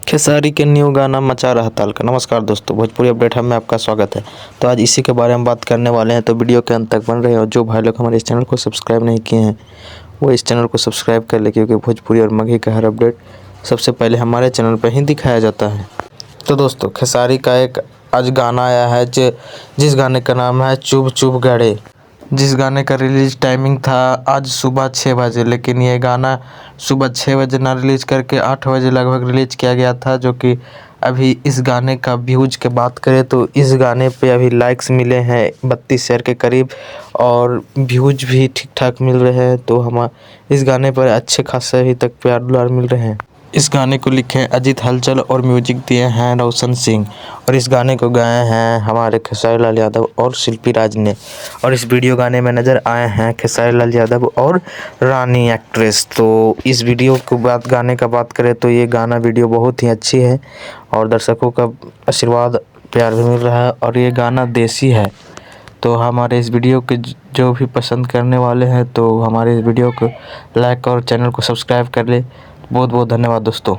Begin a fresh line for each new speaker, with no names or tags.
खेसारी के न्यू गाना मचा रहा तहलका। नमस्कार दोस्तों, भोजपुरी अपडेट में आपका स्वागत है। तो आज इसी के बारे में बात करने वाले हैं, तो वीडियो के अंत तक बन रहे हैं। और जो भाई लोग हमारे इस चैनल को सब्सक्राइब नहीं किए हैं वो इस चैनल को सब्सक्राइब कर ले, क्योंकि भोजपुरी और मगही का हर अपडेट सबसे पहले हमारे चैनल पर ही दिखाया जाता है। तो दोस्तों, खेसारी का एक आज गाना आया है जिस गाने का नाम है चुभ चुभ गड़े। जिस गाने का रिलीज टाइमिंग था आज सुबह 6 बजे, लेकिन ये गाना सुबह 6 बजे ना रिलीज करके 8 बजे लगभग रिलीज किया गया था। जो कि अभी इस गाने का व्यूज के बात करें तो इस गाने पे अभी लाइक्स मिले हैं 32 शेयर के करीब, और व्यूज भी ठीक ठाक मिल रहे हैं। तो हम इस गाने पर अच्छे खासे अभी तक प्यार दुलार मिल रहे हैं। इस गाने को लिखे अजीत हलचल और म्यूजिक दिए हैं रोशन सिंह, और इस गाने को गाए हैं हमारे खेसारी लाल यादव और शिल्पी राज ने। और इस वीडियो गाने में नज़र आए हैं खेसारी लाल यादव और रानी एक्ट्रेस। तो इस वीडियो को गाने का बात करें तो ये गाना वीडियो बहुत ही अच्छी है और दर्शकों का आशीर्वाद प्यार भी मिल रहा है, और ये गाना देसी है। तो हमारे इस वीडियो के जो भी पसंद करने वाले हैं तो हमारे इस वीडियो को लाइक और चैनल को सब्सक्राइब कर ले। बहुत बहुत धन्यवाद दोस्तों।